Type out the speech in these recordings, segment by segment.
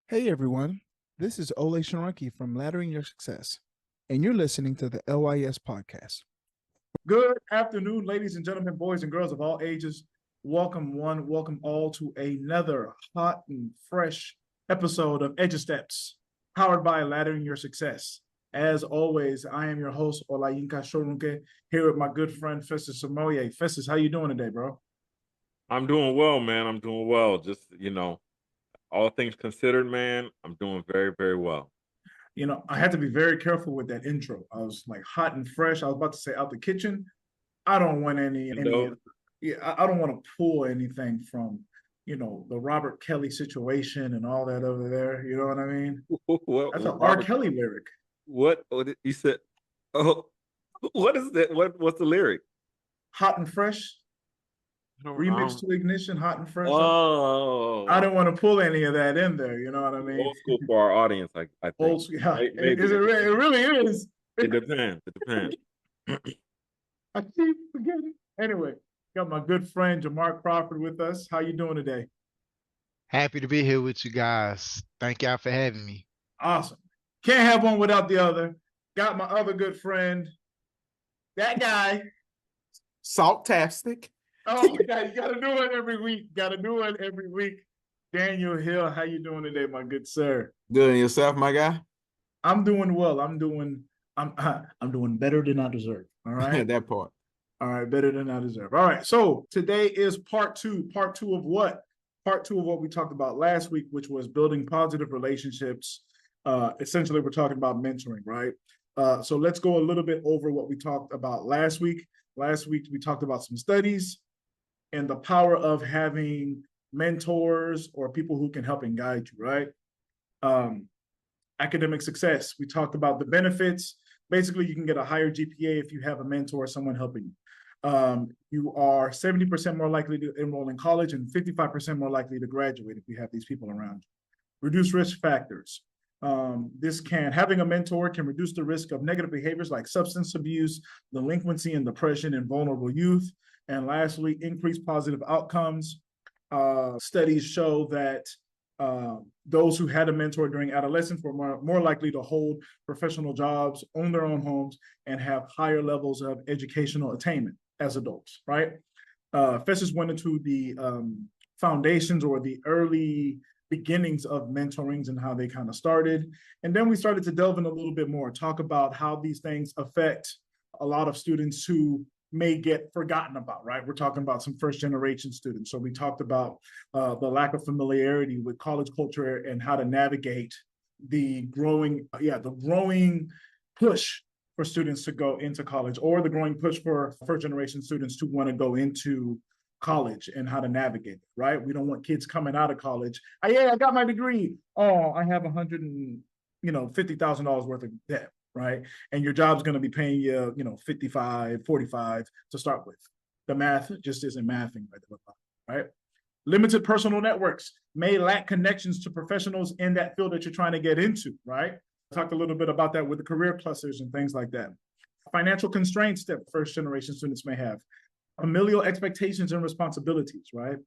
Hey everyone, this is Ole Sharanki from Laddering Your Success, and you're listening to the LYS Podcast. Good afternoon, ladies and gentlemen, boys and girls of all ages. Welcome welcome all to another hot and fresh episode of Edge Steps, powered by Laddering Your Success. As always, I am your host, Olayinka Shorunke, here with my good friend, Festus Samoye. Festus, how you doing today, bro? I'm doing well, man. I'm doing well. Just, all things considered, man, I'm doing very, very well. I had to be very careful with that intro. I was like hot and fresh. I was about to say out the kitchen. I don't want any, I don't want to pull anything from, the Robert Kelly situation and all that over there. You know what I mean? That's an R. Kelly lyric. What you said? Oh, what is that? What's the lyric? Hot and fresh. Remix to Ignition, hot and fresh. Oh, I don't want to pull any of that in there. You know what I mean? Old school for our audience, I think. Old school, yeah. It really is. It depends. It depends. I keep forgetting. Anyway, got my good friend Jamar Crawford with us. How you doing today? Happy to be here with you guys. Thank y'all for having me. Awesome. Can't have one without the other. Got my other good friend, that guy, Saltastic. Oh my God, you gotta do it every week. Daniel Hill, how you doing today, my good sir? Good, and yourself, my guy? I'm doing well. I'm doing better than I deserve. All right. That part. All right, better than I deserve. All right. So today is part two. Part two of what? Part two of what we talked about last week, which was building positive relationships. Essentially, we're talking about mentoring, right? So let's go a little bit over what we talked about last week. Last week, we talked about some studies and the power of having mentors or people who can help and guide you, right? Academic success. We talked about the benefits. Basically, you can get a higher GPA if you have a mentor or someone helping you. You are 70% more likely to enroll in college and 55% more likely to graduate if you have these people around you. Reduce risk factors. Having a mentor can reduce the risk of negative behaviors like substance abuse, delinquency and depression in vulnerable youth. And lastly, increase positive outcomes. Studies show that those who had a mentor during adolescence were more likely to hold professional jobs, own their own homes, and have higher levels of educational attainment as adults, right? Festus went into the foundations or the early beginnings of mentorings and how they kind of started. And then we started to delve in a little bit more, talk about how these things affect a lot of students who may get forgotten about, right? We're talking about some first generation students. So we talked about the lack of familiarity with college culture and how to navigate the growing push for students to go into college, or the growing push for first generation students to want to go into college and how to navigate it, right? We don't want kids coming out of college. I got my degree. Oh, I have $150,000 worth of debt, right? And your job's going to be paying you, 55, 45 to start with. The math just isn't mathing, right? Limited personal networks may lack connections to professionals in that field that you're trying to get into, right? I talked a little bit about that with the career clusters and things like that. Financial constraints that first generation students may have. Familial expectations and responsibilities, right?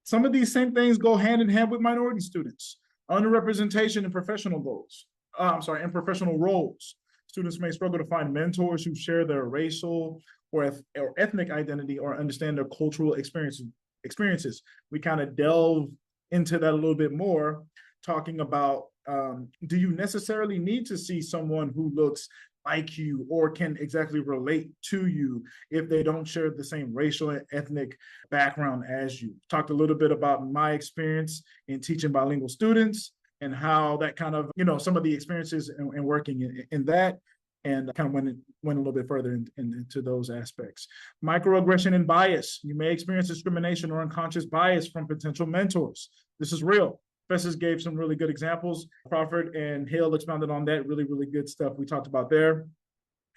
Some of these same things go hand in hand with minority students. Underrepresentation in professional goals. In professional roles. Students may struggle to find mentors who share their racial or ethnic identity or understand their cultural experiences. We kind of delve into that a little bit more, talking about, do you necessarily need to see someone who looks like you or can exactly relate to you if they don't share the same racial and ethnic background as you? Talked a little bit about my experience in teaching bilingual students and how that kind of, some of the experiences and working in that, and kind of went a little bit further into those aspects. Microaggression and bias. You may experience discrimination or unconscious bias from potential mentors. This is real. Festus gave some really good examples. Crawford and Hill expounded on that. Really, really good stuff we talked about there.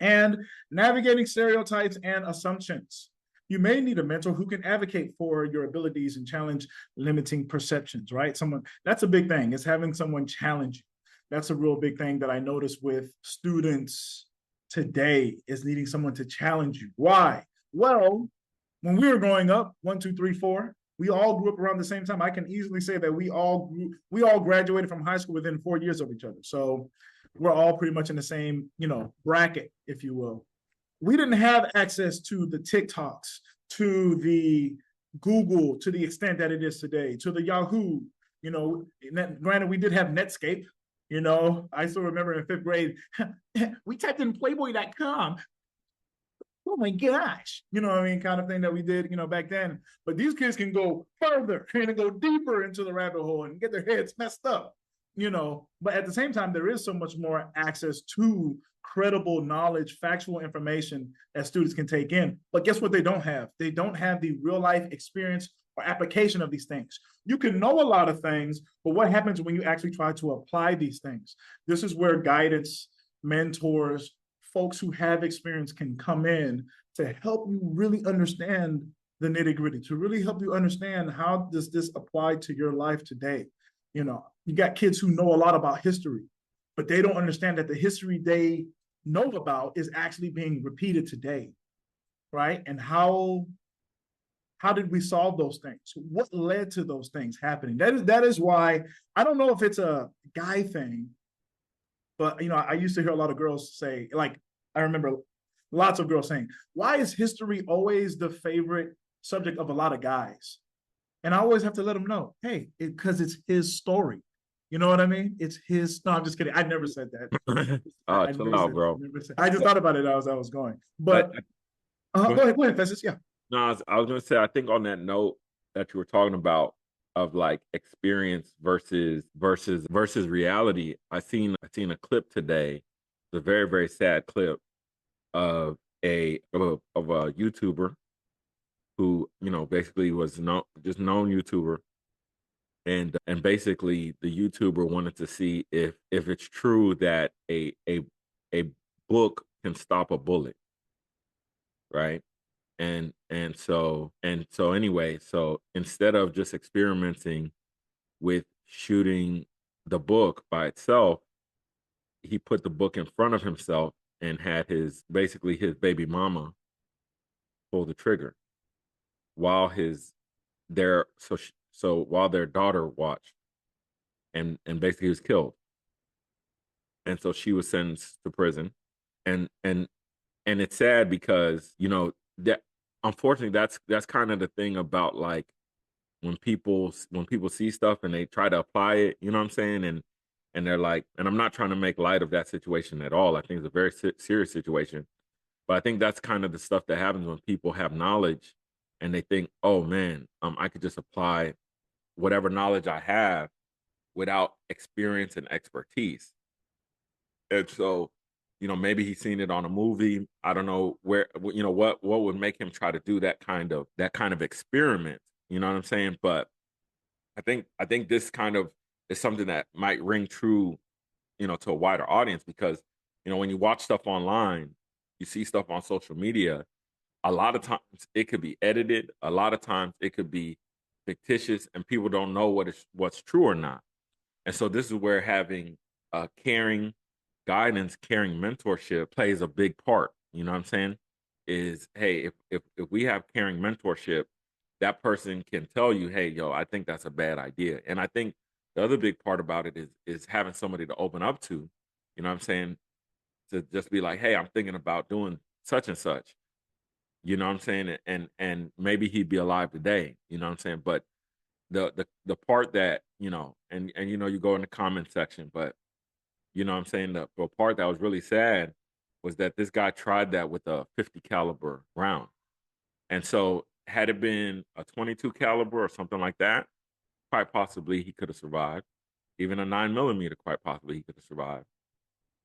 And navigating stereotypes and assumptions. You may need a mentor who can advocate for your abilities and challenge limiting perceptions, right? That's a big thing, is having someone challenge you. That's a real big thing that I notice with students today, is needing someone to challenge you. Why? Well, when we were growing up, 1, 2, 3, 4, We all grew up around the same time. I can easily say that we all graduated from high school within 4 years of each other. So we're all pretty much in the same, bracket, if you will. We didn't have access to the TikToks, to the Google, to the extent that it is today, to the Yahoo. Granted, we did have Netscape. I still remember in 5th grade, we typed in playboy.com. Oh my gosh, kind of thing that we did, back then. But these kids can go further and go deeper into the rabbit hole and get their heads messed up, But at the same time, there is so much more access to credible knowledge, factual information that students can take in. But guess what they don't have? They don't have the real life experience or application of these things. You can know a lot of things, but what happens when you actually try to apply these things? This is where guidance, mentors, folks who have experience can come in to help you really understand the nitty-gritty, to really help you understand how does this apply to your life today. You got kids who know a lot about history, but they don't understand that the history they know about is actually being repeated today, right? And how did we solve those things? What led to those things happening? That is why I don't know if it's a guy thing, but I used to hear a lot of girls say, like, I remember lots of girls saying, why is history always the favorite subject of a lot of guys? And I always have to let them know, hey, because it's his story. You know what I mean? It's his. No, I'm just kidding. I never said that. Chill out, bro. I just thought about it as I was going. But go ahead, Festus. Yeah. No, I was going to say, I think on that note that you were talking about of like experience versus reality, I seen a clip today. It's a very, very sad clip of a YouTuber who, basically was known YouTuber. And basically the YouTuber wanted to see if it's true that a book can stop a bullet. Right. And so anyway, so instead of just experimenting with shooting the book by itself, he put the book in front of himself and had his baby mama pull the trigger while while their daughter watched, and basically he was killed. And so she was sentenced to prison. And it's sad because, that unfortunately that's kind of the thing about, like, when people see stuff and they try to apply it, you know what I'm saying? And they're like, and I'm not trying to make light of that situation at all. I think it's a very serious situation. But I think that's kind of the stuff that happens when people have knowledge and they think, oh man, I could just apply whatever knowledge I have without experience and expertise. And so, maybe he's seen it on a movie. I don't know what would make him try to do that kind of experiment. You know what I'm saying? But I think this kind of is something that might ring true, to a wider audience, because, when you watch stuff online, you see stuff on social media, a lot of times it could be edited. A lot of times it could be fictitious, and people don't know what's true or not. And so this is where having caring guidance, caring mentorship plays a big part. You know what I'm saying? Is, hey, if we have caring mentorship, that person can tell you, hey, yo, I think that's a bad idea. And I think the other big part about it is having somebody to open up to, you know what I'm saying? To just be like, hey, I'm thinking about doing such and such. You know what I'm saying? And maybe he'd be alive today, you know what I'm saying? But the part that, and you go in the comment section, but you know what I'm saying, the part that was really sad was that this guy tried that with a 50 caliber round. And so had it been a 22 caliber or something like that, quite possibly he could have survived. Even a 9mm, quite possibly he could have survived.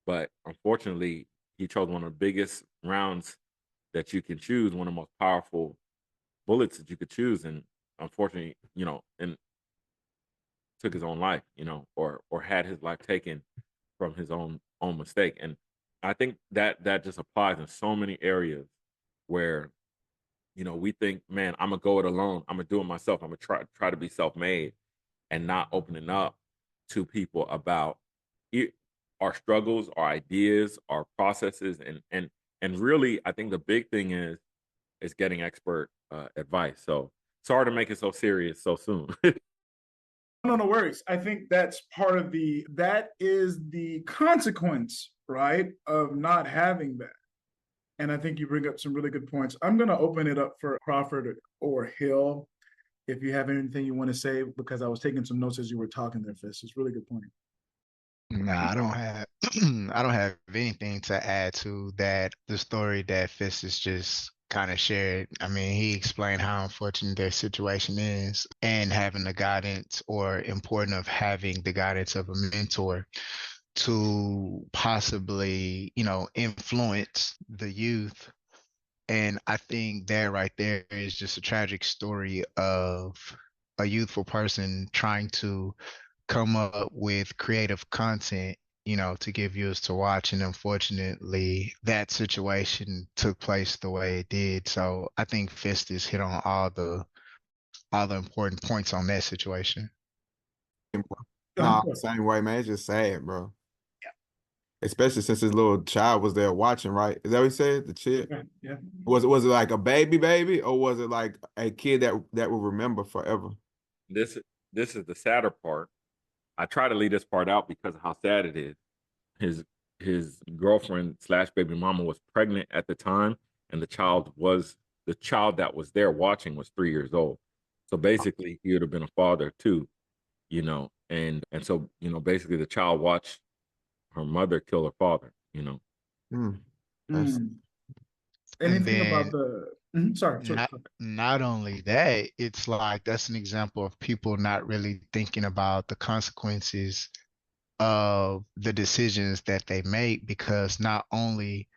But unfortunately, he chose one of the biggest rounds that you can choose, one of the most powerful bullets that you could choose. And unfortunately, and took his own life, or had his life taken from his own mistake. And I think that just applies in so many areas where, we think, man, I'm gonna go it alone. I'm gonna do it myself. I'm gonna try to be self-made, and not opening up to people about our struggles, our ideas, our processes, and really, I think the big thing is getting expert advice. So sorry to make it so serious so soon. No worries. I think that's part of that is the consequence, right, of not having that. And I think you bring up some really good points. I'm going to open it up for Crawford or Hill if you have anything you want to say, because I was taking some notes as you were talking there, Fist. It's a really good point. Nah, I don't have I don't have anything to add to that. The story that Fist is just kind of shared. I mean, he explained how unfortunate their situation is and having the guidance, or important of having the guidance of a mentor to possibly, influence the youth. And I think that right there is just a tragic story of a youthful person trying to come up with creative content, to give viewers to watch. And unfortunately, that situation took place the way it did. So I think Festus hit on all the important points on that situation. Nah, same way, man. It's just sad, bro. Especially since his little child was there watching, right? Is that what he said? The chick? Yeah. Was it like a baby, or was it like a kid that will remember forever? This is the sadder part. I try to leave this part out because of how sad it is. His girlfriend / baby mama was pregnant at the time, and the child that was there watching was 3 years old. So basically, he would have been a father too, and so basically the child watched her mother kill her father. Anything about the sorry. Not only that, it's like that's an example of people not really thinking about the consequences of the decisions that they make, because not only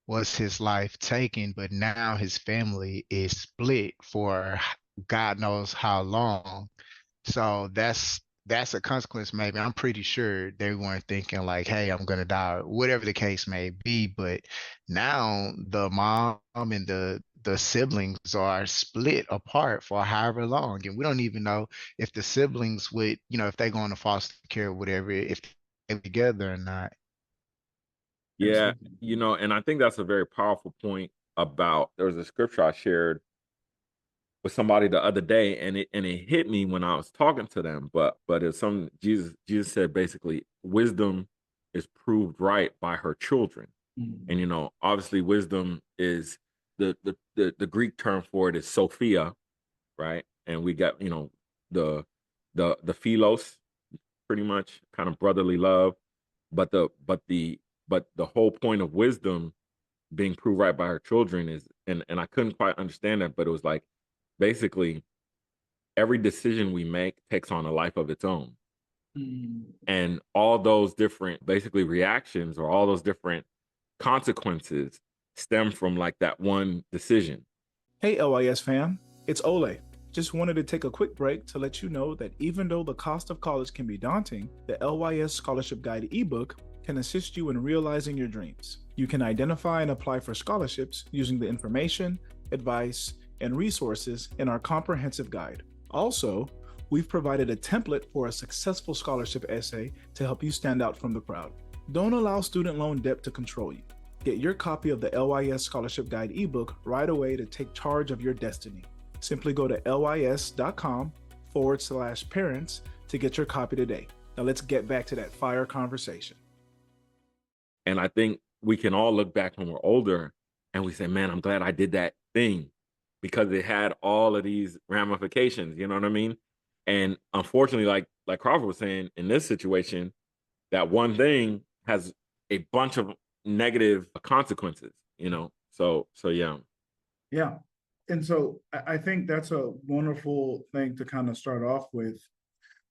was his life taken, but now his family is split for God knows how long. So that's a consequence. Maybe I'm pretty sure they weren't thinking like, hey, I'm gonna die, or whatever the case may be. But now the mom and the siblings are split apart for however long, and we don't even know if the siblings would, if they go into foster care or whatever, if they're together or not. Yeah, and I think that's a very powerful point. About, there was a scripture I shared with somebody the other day, and it hit me when I was talking to them. But it's some Jesus said basically, wisdom is proved right by her children. Mm-hmm. And obviously wisdom is the Greek term for it is Sophia, right? And we got the philos, pretty much kind of brotherly love, but the whole point of wisdom being proved right by her children is, and I couldn't quite understand that, but it was like, basically, every decision we make takes on a life of its own. Mm-hmm. And all those different, basically, reactions, or all those different consequences stem from like that one decision. Hey, LYS fam, it's Ole. Just wanted to take a quick break to let you know that even though the cost of college can be daunting, the LYS Scholarship Guide ebook can assist you in realizing your dreams. You can identify and apply for scholarships using the information, advice, and resources in our comprehensive guide. Also, we've provided a template for a successful scholarship essay to help you stand out from the crowd. Don't allow student loan debt to control you. Get your copy of the LYS Scholarship Guide ebook right away to take charge of your destiny. Simply go to lys.com/parents to get your copy today. Now let's get back to that fire conversation. And I think we can all look back when we're older and we say, man, I'm glad I did that thing, because it had all of these ramifications, you know what I mean? And unfortunately, like Crawford was saying, in this situation, that one thing has a bunch of negative consequences, So yeah. Yeah. And so I think that's a wonderful thing to kind of start off with.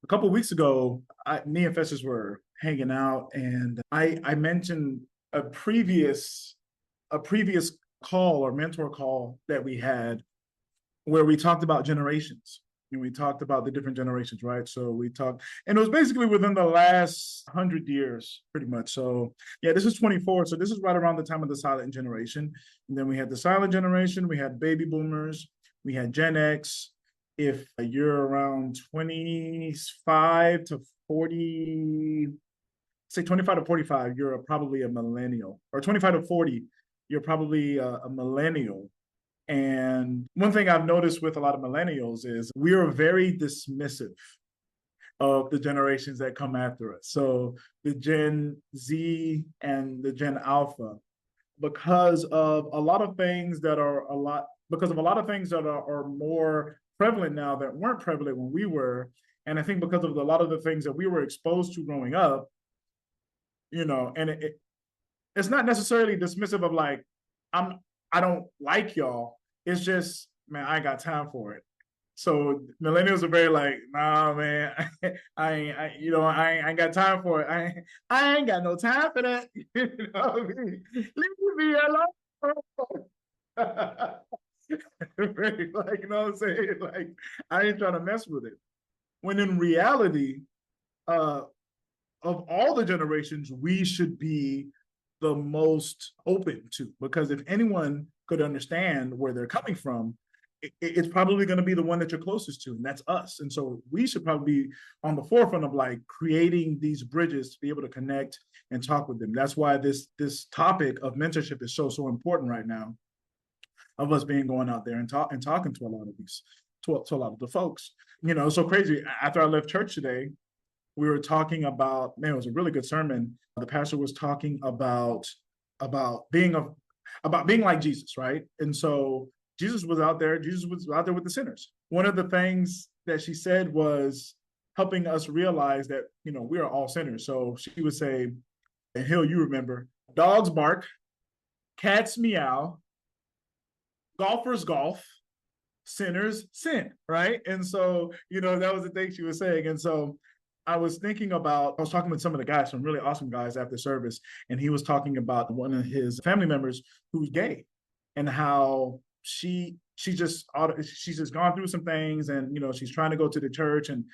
A couple of weeks ago, me and Festus were hanging out, and I mentioned a previous call or mentor call that we had where we talked about generations, and we talked about the different generations, right? So we talked, and it was basically within the last 100 years, pretty much. So yeah, this is 24. So this is right around the time of the silent generation. And then we had the silent generation, we had baby boomers, we had Gen X. If you're around 25 to 40, say 25 to 45, you're probably a millennial, or 25 to 40, you're probably a millennial. And one thing I've noticed with a lot of millennials is we are very dismissive of the generations that come after us. So the Gen Z and the Gen Alpha, because of a lot of things that are more prevalent now that weren't prevalent when we were. And I think because of a lot of the things that we were exposed to growing up, and it's not necessarily dismissive of like, I don't like y'all. It's just, man, I ain't got time for it. So millennials are very like, nah, man, I ain't got time for it. I ain't got no time for that. Leave me alone. Like, you know what I'm saying? Like, I ain't trying to mess with it. When in reality, of all the generations, we should be the most open to, because if anyone could understand where they're coming from, it's probably going to be the one that you're closest to, and that's us. And so we should probably be on the forefront of like creating these bridges to be able to connect and talk with them. That's why this topic of mentorship is so important right now, of us going out there and talking to a lot of these, to a lot of the folks. So crazy. After I left church today, we were talking about, man, it was a really good sermon. The pastor was talking about being like Jesus, right? And so Jesus was out there with the sinners. One of the things that she said was helping us realize that, we are all sinners. So she would say, and Hill, you remember, dogs bark, cats meow, golfers golf, sinners sin, right? And so, that was the thing she was saying. And so I was talking with some of the guys, some really awesome guys after service, and he was talking about one of his family members who's gay, and how she's just gone through some things, and she's trying to go to the church, and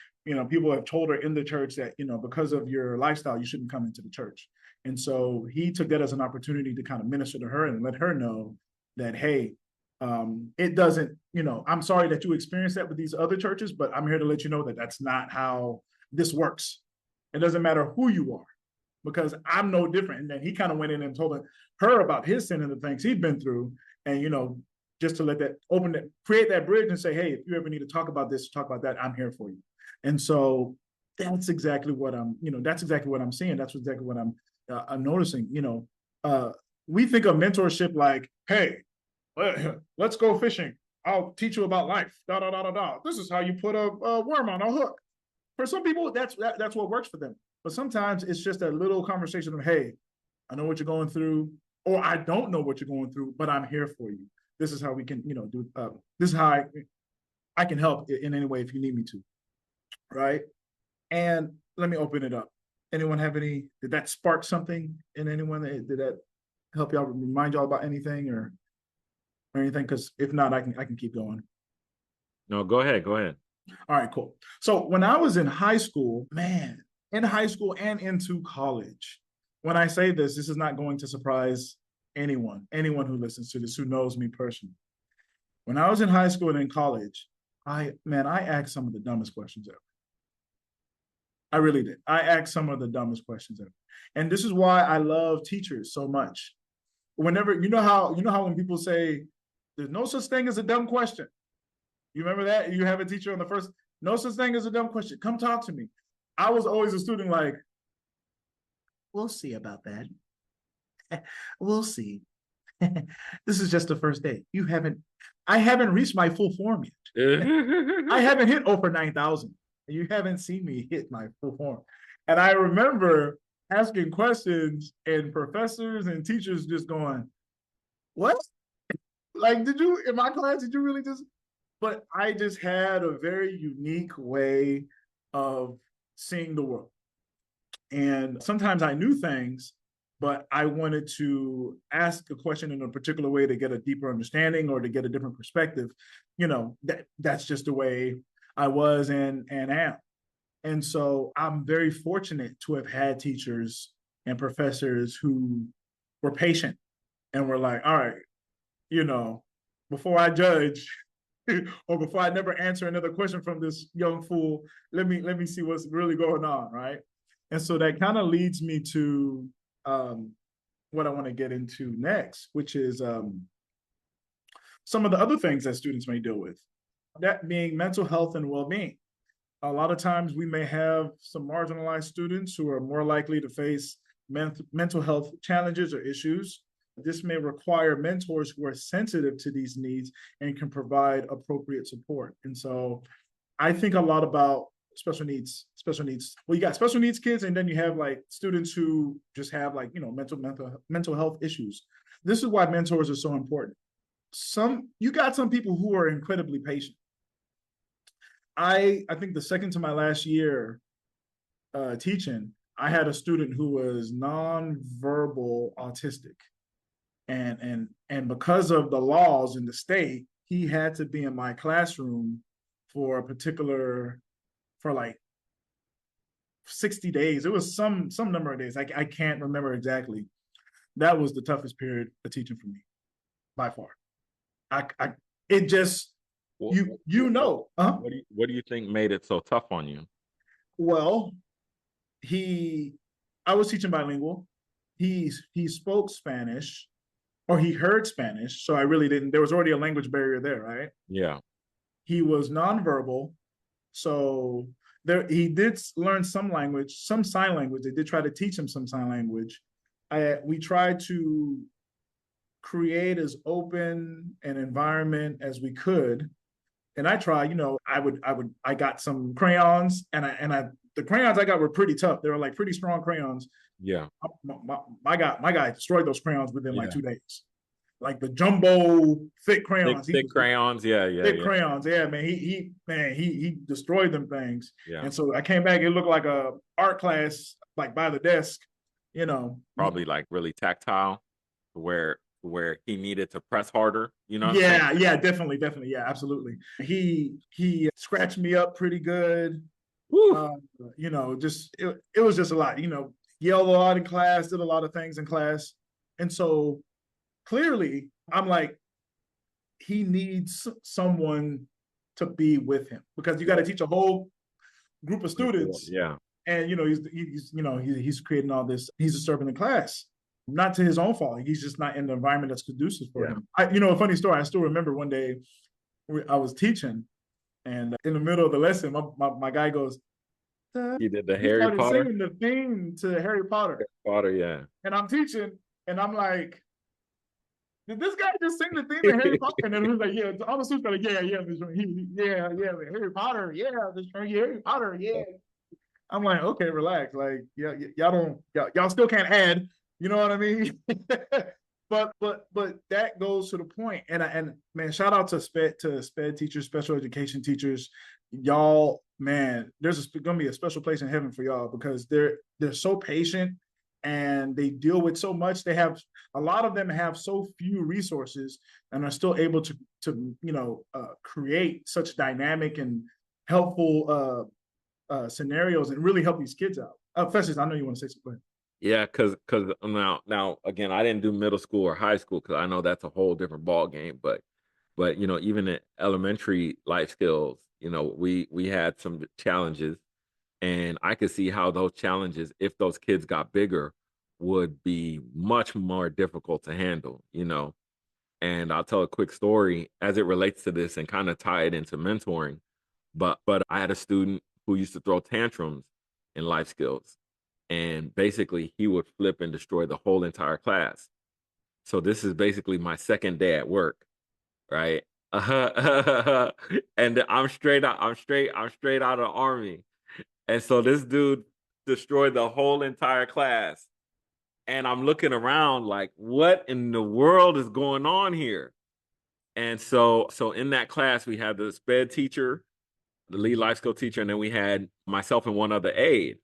people have told her in the church that because of your lifestyle you shouldn't come into the church. And so he took that as an opportunity to kind of minister to her and let her know that, hey, it doesn't, I'm sorry that you experienced that with these other churches, but I'm here to let you know that that's not how this works. It doesn't matter who you are, because I'm no different. And then he kind of went in and told her about his sin and the things he'd been through, and just to let that create that bridge and say, hey, if you ever need to talk about this, talk about that, I'm here for you. And so that's exactly what I'm seeing. That's exactly what I'm noticing. We think of mentorship like, hey, let's go fishing. I'll teach you about life. This is how you put a worm on a hook. For some people, that's what works for them. But sometimes it's just a little conversation of, hey, I know what you're going through, or I don't know what you're going through, but I'm here for you. This is how we can, do. This is how I can help in any way if you need me to, right? And let me open it up. Anyone have did that spark something in anyone? Did that help y'all, remind y'all about anything or anything? Because if not, I can keep going. No, go ahead. All right, cool. So when I was in high school, and into college, when I say this is not going to surprise anyone who listens to this, who knows me personally. When I was in high school and in college, I asked some of the dumbest questions ever. I really did. I asked some of the dumbest questions ever. And this is why I love teachers so much. Whenever, how when people say, there's no such thing as a dumb question. You remember that? You have a teacher on the first, no such thing as a dumb question. Come talk to me. I was always a student like, we'll see about that. We'll see. This is just the first day. I haven't reached my full form yet. I haven't hit over 9,000. You haven't seen me hit my full form. And I remember asking questions and professors and teachers just going, what? Like, in my class, did you really just? But I just had a very unique way of seeing the world. And sometimes I knew things, but I wanted to ask a question in a particular way to get a deeper understanding or to get a different perspective. That's just the way I was and am. And so I'm very fortunate to have had teachers and professors who were patient and were like, all right, before I judge or before I never answer another question from this young fool, let me see what's really going on, right? And so that kind of leads me to what I want to get into next, which is some of the other things that students may deal with, that being mental health and well-being. A lot of times we may have some marginalized students who are more likely to face mental health challenges or issues. This may require mentors who are sensitive to these needs and can provide appropriate support. And so I think a lot about special needs. Well, you got special needs kids, and then you have like students who just have like, mental health issues. This is why mentors are so important. You got some people who are incredibly patient. I think the second to my last year teaching, I had a student who was nonverbal autistic. And because of the laws in the state, he had to be in my classroom for like 60 days. It was some number of days. I can't remember exactly. That was the toughest period of teaching for me, by far. It just, What do you think made it so tough on you? Well, I was teaching bilingual. He spoke Spanish, or he heard Spanish, so I really didn't. There was already a language barrier there, right? Yeah. He was nonverbal, so he did learn some language, some sign language. They did try to teach him some sign language. We tried to create as open an environment as we could. And I tried, I got some crayons, and the crayons I got were pretty tough. They were like pretty strong crayons. Yeah. My guy destroyed those crayons within like 2 days. Like the jumbo thick crayons. Thick crayons, thick crayons, yeah, man. He destroyed them things. Yeah. And so I came back. It looked like a art class, like by the desk. Probably like really tactile, where he needed to press harder, Yeah, definitely, yeah, absolutely. He scratched me up pretty good. Just it was just a lot. Yelled a lot in class, did a lot of things in class, and so clearly I'm like, he needs someone to be with him, because you got to teach a whole group of students. Yeah, and he's creating all this. He's disturbing the class. Not to his own fault. He's just not in the environment that's conducive for him. A funny story. I still remember one day I was teaching, and in the middle of the lesson, my guy goes, he did the Harry Potter. Singing the theme to Harry Potter. Yeah. And I'm teaching, and I'm like, did this guy just sing the theme to Harry Potter? And then he was like, yeah. All the students are like, Harry Potter, Harry Potter, yeah. I'm like, okay, relax. Like, y'all still can't add. You know what I mean? but that goes to the point. And man, shout out to sped teachers, special education teachers. Y'all, man, there's gonna be a special place in heaven for y'all, because they're so patient, and they deal with so much. A lot of them have so few resources, and are still able to create such dynamic and helpful scenarios, and really help these kids out. Festus, I know you want to say something. Yeah, because now again, I didn't do middle school or high school, because I know that's a whole different ball game. But even in elementary life skills, we had some challenges, and I could see how those challenges, if those kids got bigger, would be much more difficult to handle. And I'll tell a quick story as it relates to this and kind of tie it into mentoring. But I had a student who used to throw tantrums in life skills. And basically, he would flip and destroy the whole entire class. So this is basically my second day at work, right? And I'm straight out of the Army. And so this dude destroyed the whole entire class. And I'm looking around like, what in the world is going on here? And so in that class, we had the sped teacher, the lead life skill teacher, and then we had myself and one other aide.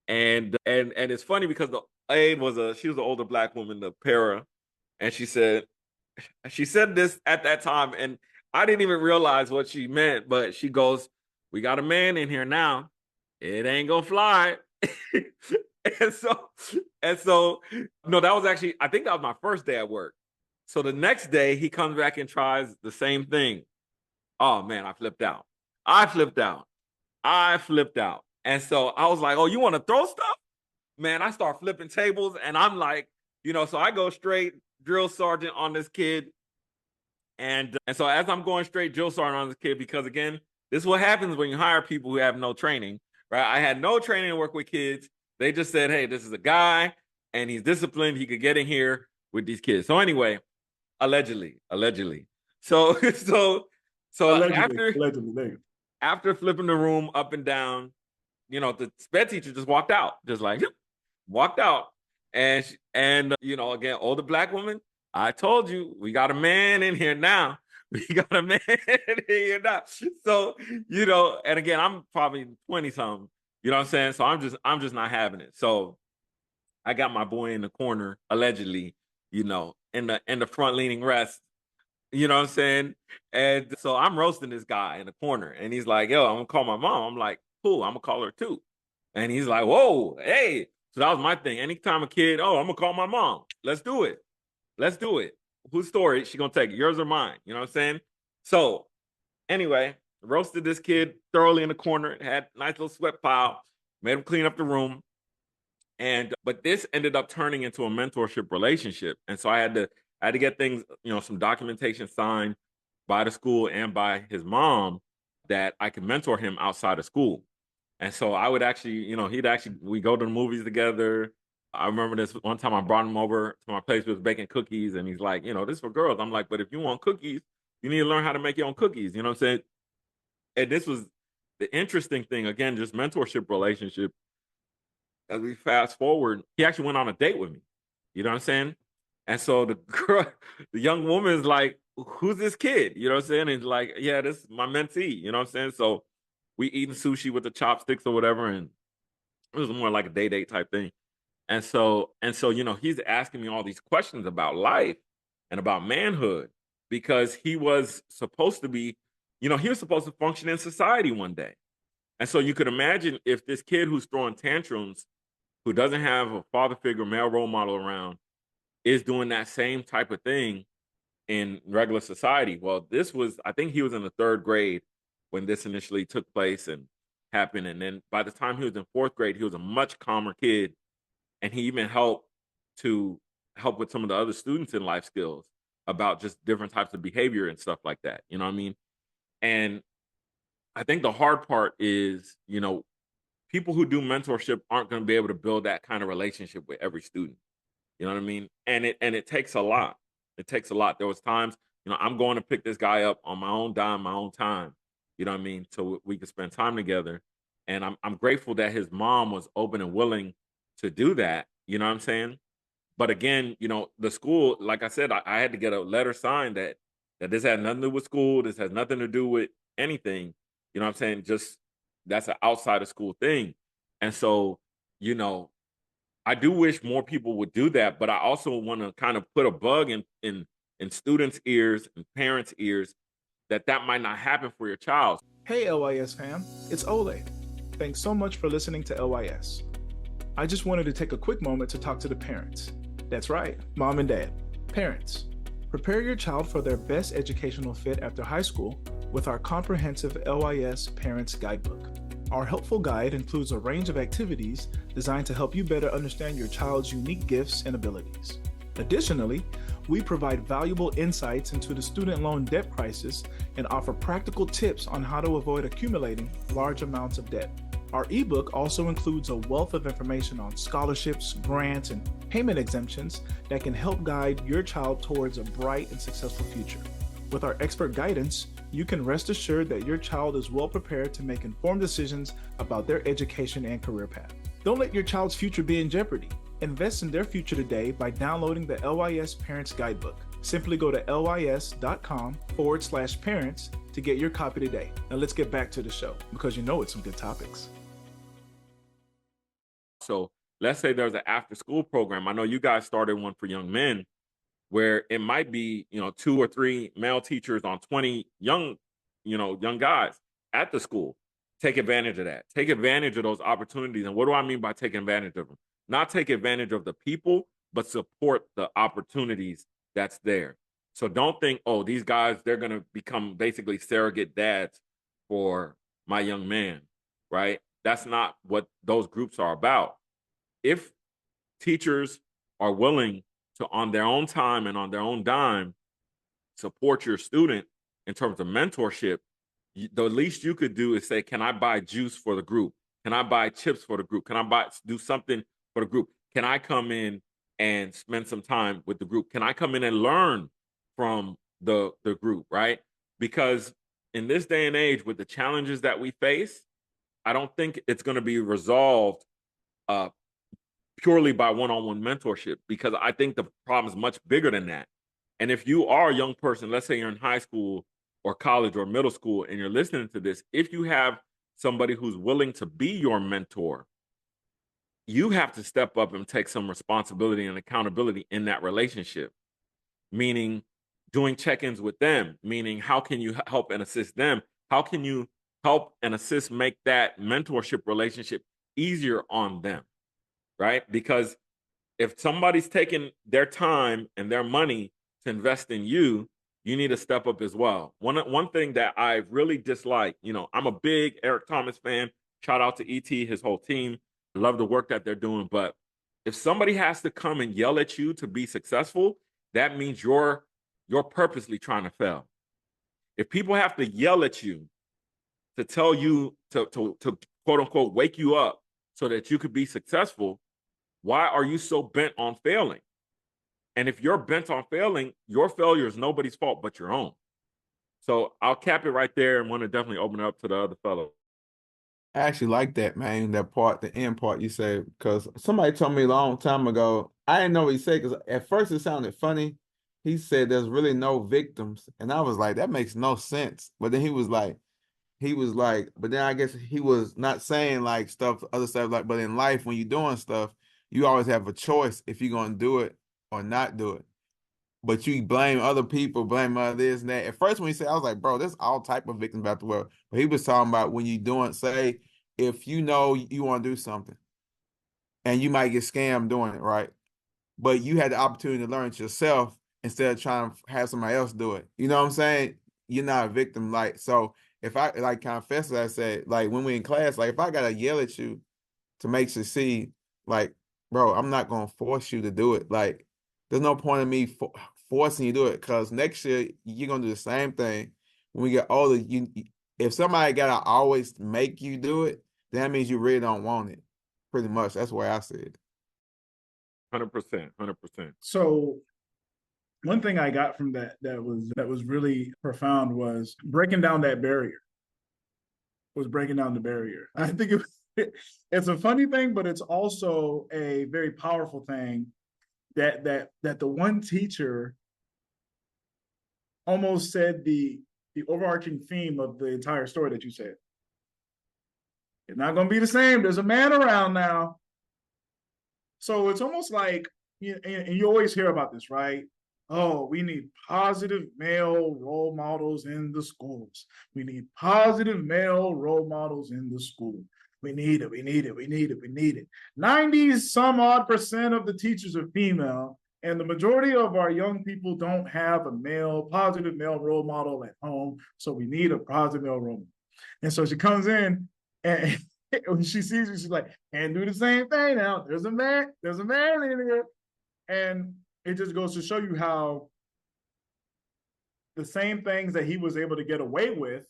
And it's funny because the aide she was an older Black woman, the para, and she said this at that time, and I didn't even realize what she meant, but she goes, "We got a man in here now. It ain't gonna fly." and so no, that was actually, I think that was my first day at work. So the next day he comes back and tries the same thing. Oh man, I flipped out. And so I was like, oh, you want to throw stuff? Man, I start flipping tables, and I'm like, so I go straight drill sergeant on this kid. And so as I'm going straight Joe Sergeant on this kid, because again, this is what happens when you hire people who have no training, right? I had no training to work with kids. They just said, hey, this is a guy and he's disciplined. He could get in here with these kids. So anyway, allegedly. So allegedly. After flipping the room up and down, the sped teacher just walked out, walked out. And again, older Black woman, I told you, we got a man in here now. We got a man in here now. So, and again, I'm probably 20 something, you know what I'm saying? So I'm just not having it. So I got my boy in the corner, allegedly, in the front leaning rest, you know what I'm saying? And so I'm roasting this guy in the corner and he's like, yo, I'm gonna call my mom. I'm like, cool, I'm gonna call her too. And he's like, whoa, hey. So that was my thing. Anytime a kid, I'm gonna call my mom. Let's do it. Whose story she gonna take? Yours or mine? You know what I'm saying? So anyway, roasted this kid thoroughly in the corner, had a nice little sweat pile, made him clean up the room. But this ended up turning into a mentorship relationship. And so I had to get things, some documentation signed by the school and by his mom that I could mentor him outside of school. And so I would actually, we go to the movies together. I remember this one time I brought him over to my place, we was baking cookies, and he's like, this is for girls. I'm like, but if you want cookies, you need to learn how to make your own cookies. You know what I'm saying? And this was the interesting thing, again, just mentorship relationship. As we fast forward, he actually went on a date with me. You know what I'm saying? And so the young woman is like, who's this kid? You know what I'm saying? And he's like, yeah, this is my mentee. You know what I'm saying? So we eating sushi with the chopsticks or whatever. And it was more like a date type thing. And so, he's asking me all these questions about life and about manhood because he was supposed to be, he was supposed to function in society one day. And so you could imagine if this kid who's throwing tantrums, who doesn't have a father figure, male role model around, is doing that same type of thing in regular society. Well, I think he was in the 3rd grade when this initially took place and happened. And then by the time he was in 4th grade, he was a much calmer kid. And he even helped with some of the other students in life skills about just different types of behavior and stuff like that. You know what I mean? And I think the hard part is, people who do mentorship aren't going to be able to build that kind of relationship with every student. You know what I mean? And it takes a lot. It takes a lot. There was times, I'm going to pick this guy up on my own dime, my own time. You know what I mean? So we could spend time together. And I'm grateful that his mom was open and willing to do that. You know what I'm saying? But again, the school, like I said, I had to get a letter signed that this had nothing to do with school. This has nothing to do with anything. You know what I'm saying? Just that's an outside of school thing. And so, I do wish more people would do that, but I also want to kind of put a bug in students' ears and parents' ears that might not happen for your child. Hey, LYS fam, it's Ole. Thanks so much for listening to LYS. I just wanted to take a quick moment to talk to the parents. That's right, mom and dad. Parents, prepare your child for their best educational fit after high school with our comprehensive LYS Parents Guidebook. Our helpful guide includes a range of activities designed to help you better understand your child's unique gifts and abilities. Additionally, we provide valuable insights into the student loan debt crisis and offer practical tips on how to avoid accumulating large amounts of debt. Our ebook also includes a wealth of information on scholarships, grants, and payment exemptions that can help guide your child towards a bright and successful future. With our expert guidance, you can rest assured that your child is well prepared to make informed decisions about their education and career path. Don't let your child's future be in jeopardy. Invest in their future today by downloading the LYS Parents Guidebook. Simply go to lys.com/parents to get your copy today. Now let's get back to the show because it's some good topics. So let's say there's an after school program. I know you guys started one for young men where it might be, 2 or 3 male teachers on 20 young guys at the school. Take advantage of that. Take advantage of those opportunities. And what do I mean by taking advantage of them? Not take advantage of the people, but support the opportunities that's there. So don't think, these guys, they're going to become basically surrogate dads for my young man, right? That's not what those groups are about. If teachers are willing to, on their own time and on their own dime, support your student in terms of mentorship, the least you could do is say, can I buy juice for the group? Can I buy chips for the group? Can I do something for the group? Can I come in and spend some time with the group? Can I come in and learn from the group, right? Because in this day and age, with the challenges that we face, I don't think it's going to be resolved purely by one-on-one mentorship, because I think the problem is much bigger than that. And if you are a young person, let's say you're in high school or college or middle school, and you're listening to this, if you have somebody who's willing to be your mentor, you have to step up and take some responsibility and accountability in that relationship, meaning doing check-ins with them, meaning how can you help and assist them? How can you help and assist make that mentorship relationship easier on them, right? Because if somebody's taking their time and their money to invest in you, you need to step up as well. One thing that I really dislike, I'm a big Eric Thomas fan. Shout out to ET, his whole team. I love the work that they're doing. But if somebody has to come and yell at you to be successful, that means you're purposely trying to fail. If people have to yell at you to tell you to quote unquote wake you up so that you could be successful, why are you so bent on failing? And if you're bent on failing, your failure is nobody's fault but your own. So I'll cap it right there and want to definitely open it up to the other fellow. I actually like that, man, that part, the end part you said, because somebody told me a long time ago, I didn't know what he said, because at first it sounded funny. He said there's really no victims. And I was like, that makes no sense. But then he was like, but then I guess he was not saying like other stuff, like, but in life, when you're doing stuff, you always have a choice if you're going to do it or not do it. But you blame other people, blame other this and that. At first, when he said, I was like, bro, there's all type of victims about the world. But he was talking about when you're doing, say, if you know you want to do something and you might get scammed doing it, right? But you had the opportunity to learn it yourself instead of trying to have somebody else do it. You know what I'm saying? You're not a victim. Like, so if I, like confess, I said, like when we're in class, like if I got to yell at you to make you see, like, bro, I'm not going to force you to do it. Like, there's no point in me forcing you to do it, because next year you're going to do the same thing. When we get older, if somebody got to always make you do it, that means you really don't want it. Pretty much. That's the way I see it. 100%. So one thing I got from that was really profound was breaking down that barrier. I think it's a funny thing, but it's also a very powerful thing that the one teacher almost said the overarching theme of the entire story that you said. It's not going to be the same. There's a man around now. So it's almost like, and you always hear about this, right? Oh, we need positive male role models in the schools. We need positive male role models in the school. We need it. 90 some odd % of the teachers are female, and the majority of our young people don't have a positive male role model at home. So we need a positive male role model. And so she comes in, and when she sees me, she's like, and do the same thing now. There's a man in here. And it just goes to show you how the same things that he was able to get away with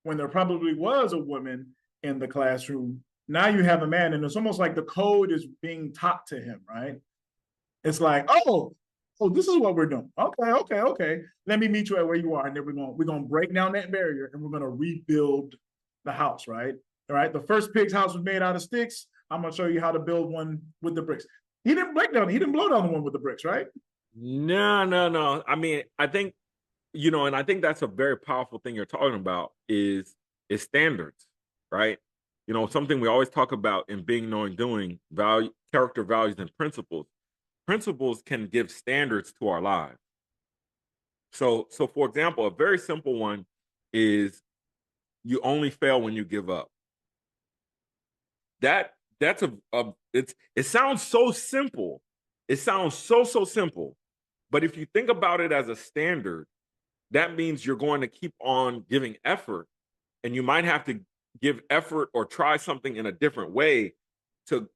when there probably was a woman in the classroom, now you have a man, and it's almost like the code is being taught to him, right? It's like, oh, this is what we're doing. Okay. Let me meet you at where you are, and then we're gonna break down that barrier, and we're gonna rebuild the house, right? All right. The first pig's house was made out of sticks. I'm gonna show you how to build one with the bricks. He didn't blow down the one with the bricks, right? No. I mean, I think, and I think that's a very powerful thing you're talking about is standards, right? Something we always talk about in being, knowing, doing, value, character, values, and principles. Principles can give standards to our lives. So for example, a very simple one is you only fail when you give up. That's it sounds so simple. It sounds so simple. But if you think about it as a standard, that means you're going to keep on giving effort, and you might have to give effort or try something in a different way to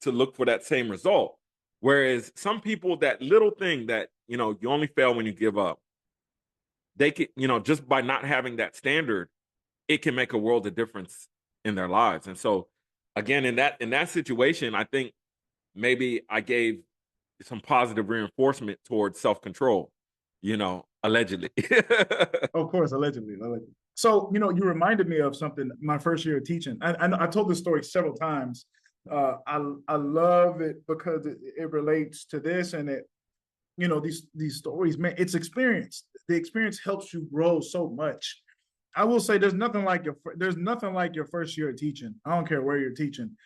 look for that same result. Whereas some people, that little thing that, you only fail when you give up, they could, just by not having that standard, it can make a world of difference in their lives. And so again, in that situation, I think maybe I gave some positive reinforcement towards self-control, allegedly. Of course, allegedly. So, you reminded me of something my first year of teaching. I told this story several times. I love it because it relates to this, and these stories, man, it's experience. The experience helps you grow so much. I will say there's nothing like your first year of teaching. I don't care where you're teaching.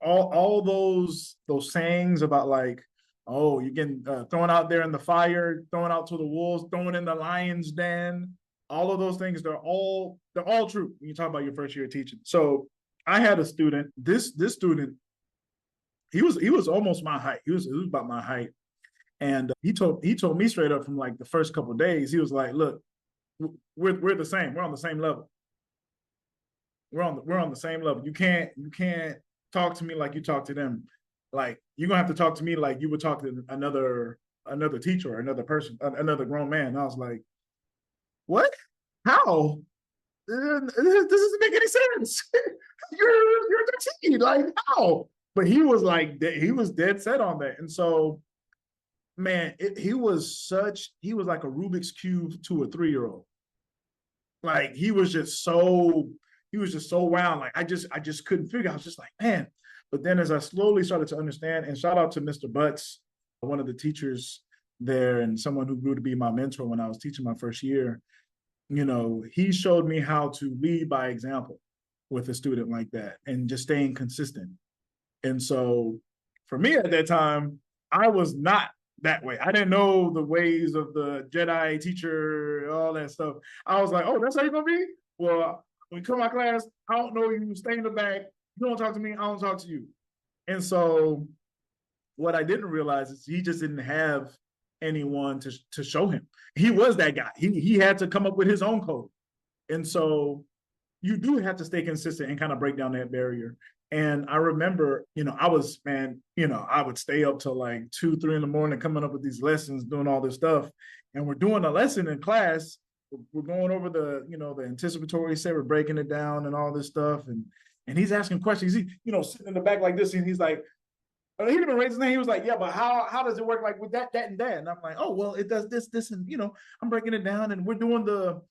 All those sayings about like, oh, you're getting thrown out there in the fire, thrown out to the wolves, thrown in the lion's den. All of those things, they're all true when you talk about your first year of teaching. So I had a student. This student, he was almost my height. He was about my height, and he told me straight up from like the first couple of days. He was like, "Look, we're the same. We're on the same level. We're on the same level. You can't talk to me like you talk to them. Like, you're gonna have to talk to me like you would talk to another teacher or another person, another grown man." And I was like, "What? How? This doesn't make any sense. You're 13. Like, how?" But he was dead set on that. And so, man, he was like a Rubik's Cube to a 3-year-old. Like, he was just so wound. Like, I just couldn't figure. I was just like, man. But then as I slowly started to understand, and shout out to Mr. Butts, one of the teachers there and someone who grew to be my mentor when I was teaching my first year, he showed me how to lead by example with a student like that and just staying consistent. And so for me at that time, I was not that way. I didn't know the ways of the Jedi teacher, all that stuff. I was like, oh, that's how you're going to be? Well, when you come to my class, I don't know you, stay in the back. You don't talk to me, I don't talk to you. And so what I didn't realize is he just didn't have anyone to show him. He was that guy. He had to come up with his own code. And so you do have to stay consistent and kind of break down that barrier. And I remember, I would stay up till like 2, 3 in the morning coming up with these lessons, doing all this stuff. And we're doing a lesson in class. We're going over the anticipatory set, we're breaking it down and all this stuff. And he's asking questions. He, sitting in the back like this, and he's like, he didn't even raise his hand. He was like, yeah, but how does it work like with that, and that? And I'm like, oh, well, it does this, and I'm breaking it down, and we're doing the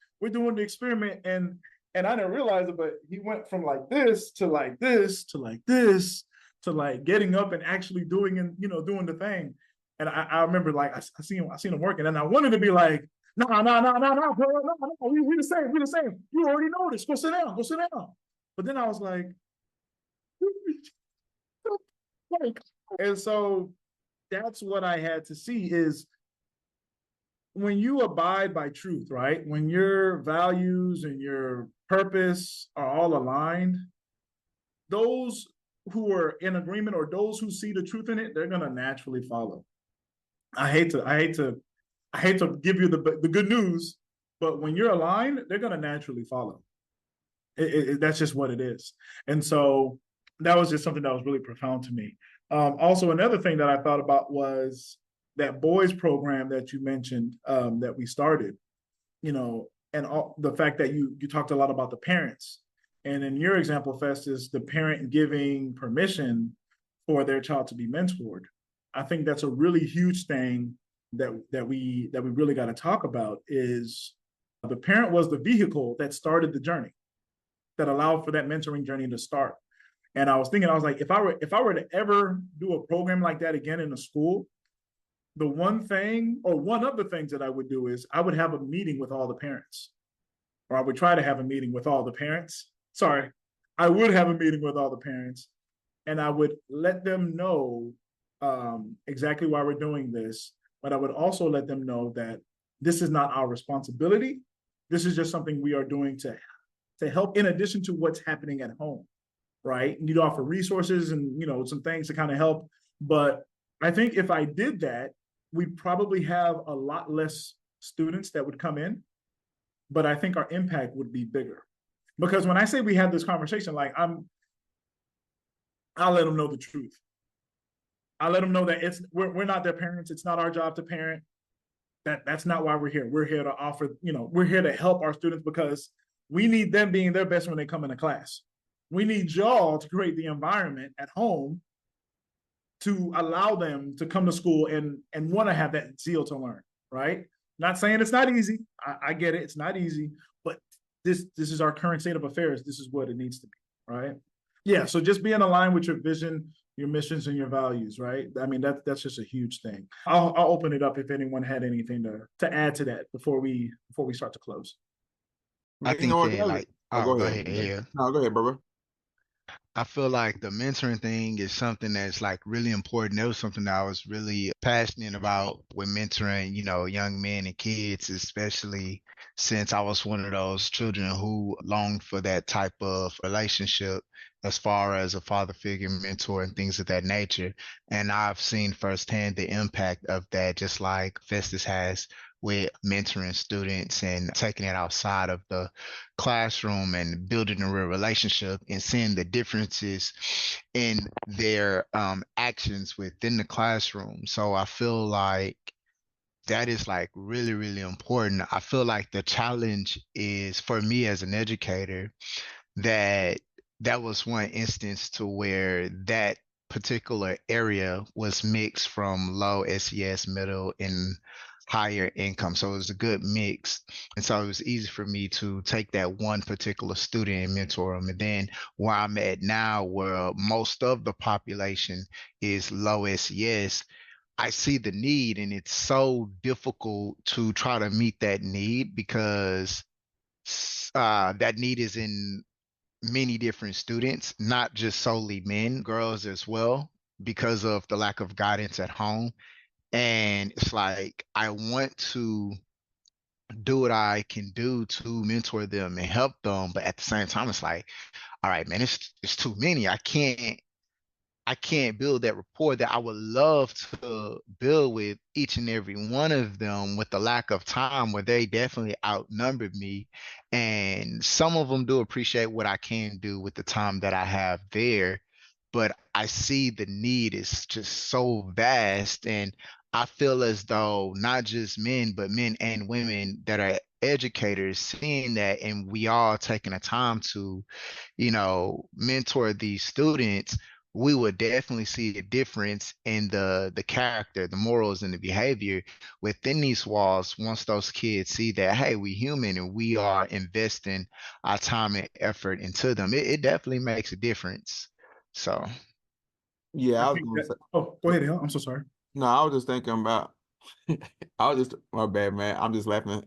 experiment, and I didn't realize it, but he went from like this to like this to like this to like getting up and actually doing doing the thing. And I remember like I seen him working, and I wanted to be like, no, bro, no, we the same. You already know this. Go sit down. But then I was like, and so that's what I had to see is when you abide by truth, right? When your values and your purpose are all aligned, those who are in agreement or those who see the truth in it, they're gonna naturally follow. I hate to give you the good news, but when you're aligned, they're gonna naturally follow. That's just what it is. And so that was just something that was really profound to me. Also, another thing that I thought about was that boys program that you mentioned that we started, and the fact that you talked a lot about the parents. And in your example, Festus, the parent giving permission for their child to be mentored. I think that's a really huge thing that we really got to talk about is the parent was the vehicle that started the journey, that allowed for that mentoring journey to start. And I was like, if I were to ever do a program like that again in a school, the one of the things that I would do is I would have a meeting with all the parents, or I would try to have a meeting with all the parents. Sorry, I would have a meeting with all the parents, and I would let them know exactly why we're doing this, but I would also let them know that this is not our responsibility. This is just something we are doing to help in addition to what's happening at home, right? And you'd offer resources and, some things to kind of help. But I think if I did that, we'd probably have a lot less students that would come in, but I think our impact would be bigger. Because when I say we had this conversation, like I'll let them know the truth. I'll let them know that we're not their parents. It's not our job to parent. That's not why we're here. We're here to offer, we're here to help our students because we need them being their best when they come into class. We need y'all to create the environment at home to allow them to come to school and want to have that zeal to learn, right? Not saying it's not easy. I get it. It's not easy, but this is our current state of affairs. This is what it needs to be, right? Yeah, so just being aligned with your vision, your missions, and your values, right? I mean, that's just a huge thing. I'll open it up if anyone had anything to add to that before we start to close. I You think know what? that like, Go go ahead. ahead, yeah. No, go ahead, brother. I feel like the mentoring thing is something that's like really important. That was something that I was really passionate about with mentoring, young men and kids, especially since I was one of those children who longed for that type of relationship as far as a father figure, mentor, and things of that nature. And I've seen firsthand the impact of that, just like Festus has with mentoring students and taking it outside of the classroom and building a real relationship and seeing the differences in their actions within the classroom. So I feel like that is like really, really important. I feel like the challenge is for me as an educator that that was one instance to where that particular area was mixed from low SES, middle, and higher income. So it was a good mix. And so it was easy for me to take that one particular student and mentor them. And then where I'm at now, where most of the population is low SES, I see the need, and it's so difficult to try to meet that need because that need is in many different students, not just solely men, girls as well, because of the lack of guidance at home. And it's like, I want to do what I can do to mentor them and help them. But at the same time, it's like, all right, man, it's too many. I can't build that rapport that I would love to build with each and every one of them with the lack of time where they definitely outnumbered me. And some of them do appreciate what I can do with the time that I have there. But I see the need is just so vast. And I feel as though not just men, but men and women that are educators seeing that, and we all taking the time to mentor these students, we would definitely see a difference in the character, the morals, and the behavior within these walls once those kids see that, hey, we human and we are investing our time and effort into them. It definitely makes a difference. So Yeah, I I was think gonna that. say. Oh, go ahead, Hill. I'm so sorry. No, I was just thinking about. My bad, man. I'm just laughing.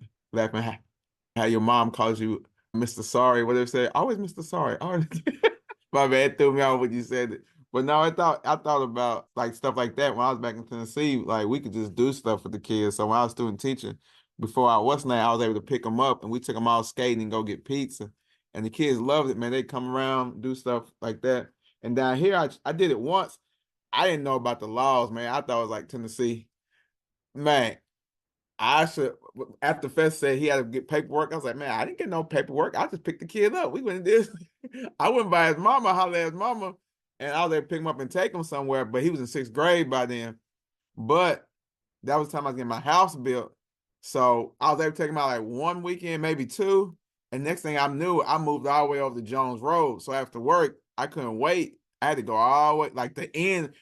How your mom calls you Mr. Sorry. What they say? Always Mr. Sorry. Always. My bad, threw me off when you said it. But no, I thought about like stuff like that when I was back in Tennessee. Like we could just do stuff with the kids. So when I was student teaching, before I was able to pick them up and we took them all skating and go get pizza. And the kids loved it, man. They come around, do stuff like that. And down here, I did it once. I didn't know about the laws, man. I thought it was like Tennessee. Man, I should, after Fest said he had to get paperwork, I was like, man, I didn't get no paperwork. I just picked the kid up. We went and did I went by his mama, hollered at his mama, and I was there to pick him up and take him somewhere, but he was in 6th grade by then. But that was the time I was getting my house built. So I was able to take him out like one weekend, maybe two. And next thing I knew, I moved all the way over to Jones Road. So after work, I couldn't wait. I had to go all the way, like the end.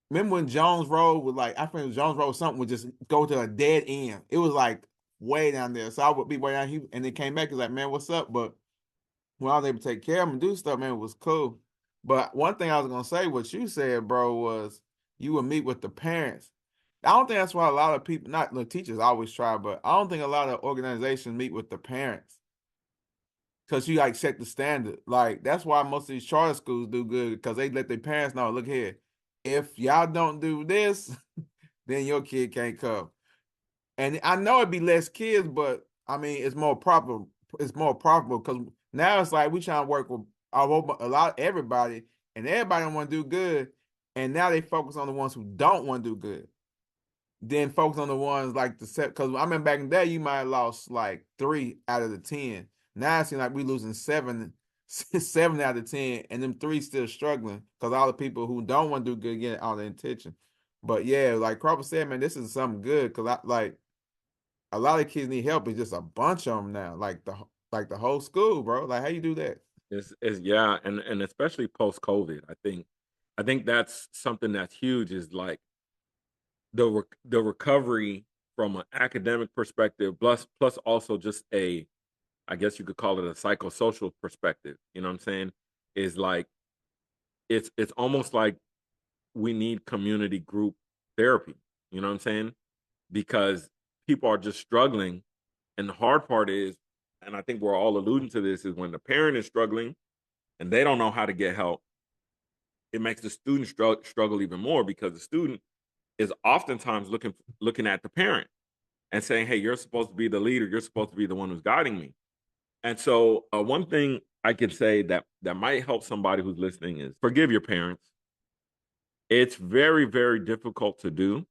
Remember when Jones Road was like, I think Jones Road something would just go to a dead end. It was like way down there. So I would be way down here and then came back. He was like, man, what's up? But when I was able to take care of him and do stuff, man, it was cool. But one thing I was gonna say, what you said, bro, was you would meet with the parents. I don't think that's why a lot of people, not the teachers always try, but I don't think a lot of organizations meet with the parents. Because you like set the standard. Like that's why most of these charter schools do good, because they let their parents know, look here, if y'all don't do this, then your kid can't come. And I know it'd be less kids, but I mean it's more proper. It's more profitable because now it's like we trying to work with a lot everybody, and everybody don't want to do good. And now they focus on the ones who don't want to do good. Then focus on the ones like the set. Because I remember back in the day, you might have lost like 3 out of the 10. Now it seems like we losing 7 out of 10, and them 3 still struggling because all the people who don't want to do good get all the attention. But yeah, like Crawford said, man, this is something good because I like a lot of kids need help. It's just a bunch of them now, like the whole school, bro. Like, how you do that? Is yeah, and especially post COVID, I think that's something that's huge. Is like the recovery from an academic perspective, plus also just a, I guess you could call it a psychosocial perspective. You know what I'm saying? Is like it's almost like we need community group therapy. You know what I'm saying? Because people are just struggling, and the hard part is, and I think we're all alluding to this, is when the parent is struggling and they don't know how to get help, it makes the student struggle even more because the student is oftentimes looking at the parent and saying, "Hey, you're supposed to be the leader. You're supposed to be the one who's guiding me." And so, one thing I could say that might help somebody who's listening is forgive your parents. It's very, very difficult to do.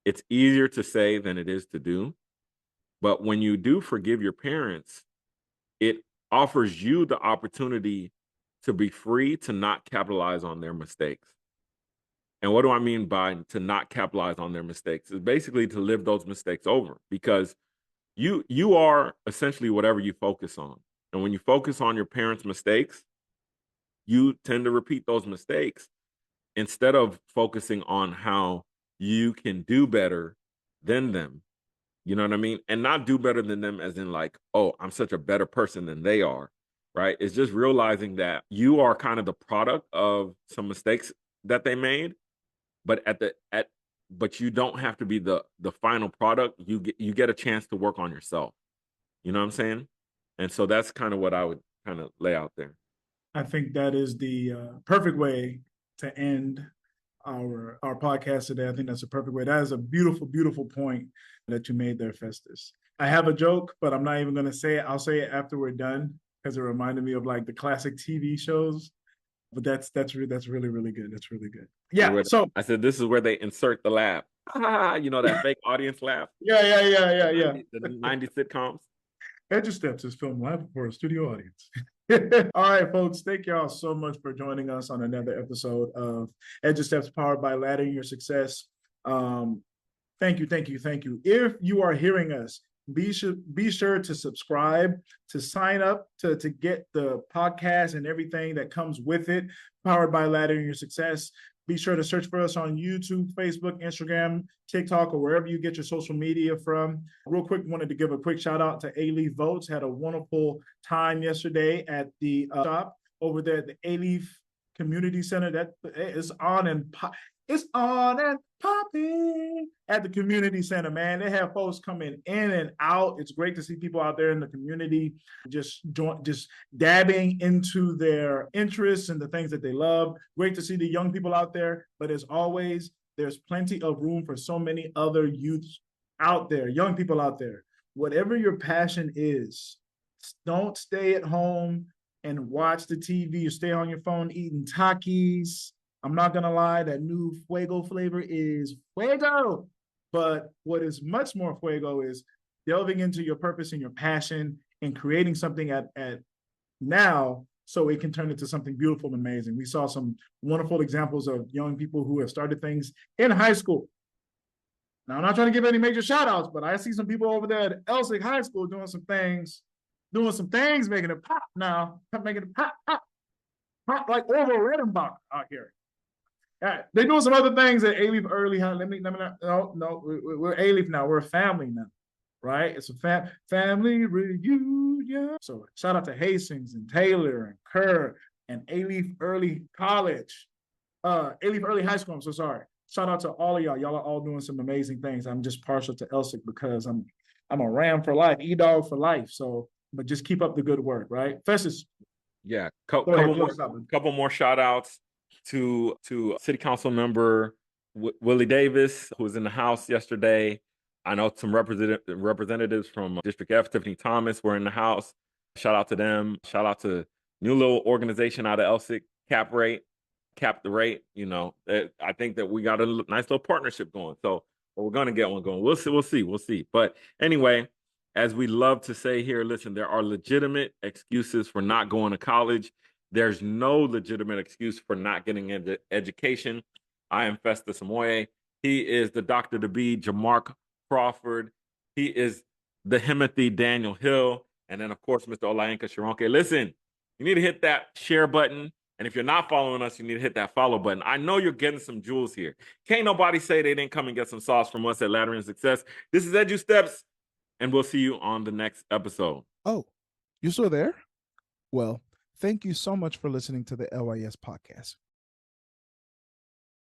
It's easier to say than it is to do. But when you do forgive your parents, it offers you the opportunity to be free to not capitalize on their mistakes. And what do I mean by to not capitalize on their mistakes? Is basically to live those mistakes over, because you are essentially whatever you focus on. And when you focus on your parents' mistakes, you tend to repeat those mistakes instead of focusing on how you can do better than them. You know what I mean? And not do better than them as in like, oh, I'm such a better person than they are, right? It's just realizing that you are kind of the product of some mistakes that they made, but but you don't have to be the final product. You get a chance to work on yourself. You know what I'm saying? And so that's kind of what I would kind of lay out there. I think that is the perfect way to end our podcast today. I think that's a perfect way. That is a beautiful, beautiful point that you made there, Festus. I have a joke, but I'm not even going to say it. I'll say it after we're done because it reminded me of like the classic TV shows. But that's really, really good. That's really good. Yeah. So I said this is where they insert the laugh. You know, that fake audience laugh. Yeah. The 90 sitcoms. EduSteps is filmed live for a studio audience. All right, folks. Thank y'all so much for joining us on another episode of EduSteps powered by Laddering Your Success. Thank you. If you are hearing us, be sure to subscribe, to sign up, to get the podcast and everything that comes with it, powered by Laddering Your Success. Be sure to search for us on YouTube, Facebook, Instagram, TikTok, or wherever you get your social media from. Real quick, wanted to give a quick shout out to A-Leaf Votes. Had a wonderful time yesterday at the shop over there at the A-Leaf Community Center. That is on and popping at the community center, man. They have folks coming in and out. It's great to see people out there in the community just dabbing into their interests and the things that they love. Great to see the young people out there. But as always, there's plenty of room for so many other youths out there, young people out there. Whatever your passion is, don't stay at home and watch the TV or stay on your phone eating Takis. I'm not going to lie, that new Fuego flavor is Fuego. But what is much more Fuego is delving into your purpose and your passion and creating something at now so it can turn into something beautiful and amazing. We saw some wonderful examples of young people who have started things in high school. Now, I'm not trying to give any major shout outs, but I see some people over there at LYS High School doing some things, making it pop now, making it pop like Orville Redenbach out here. They're doing some other things at A-Leaf early. No, we're A-Leaf now. We're a family now, right? It's a family reunion. So shout out to Hastings and Taylor and Kerr and A-Leaf Early College, A-Leaf Early High School. I'm so sorry. Shout out to all of y'all. Y'all are all doing some amazing things. I'm just partial to LYS because I'm a Ram for life, E-Dog for life. So, but just keep up the good work, right? Festus. Yeah, couple more shout outs to City Council member Willie Davis, who was in the House yesterday. I know some representatives from District F, Tiffany Thomas, were in the House. Shout out to them. Shout out to new little organization out of LSIC, Cap the Rate. You know, I think that we got a nice little partnership going. So we're going to get one going. We'll see. But anyway, as we love to say here, listen, there are legitimate excuses for not going to college. There's no legitimate excuse for not getting an education. I am Festus Moye. He is the Dr. to be Jamark Crawford. He is the Himothy Daniel Hill. And then, of course, Mr. Olainka Sharonke. Listen, you need to hit that share button. And if you're not following us, you need to hit that follow button. I know you're getting some jewels here. Can't nobody say they didn't come and get some sauce from us at Laddering Success. This is Edu Steps, and we'll see you on the next episode. Oh, you still there? Well, thank you so much for listening to the LYS podcast.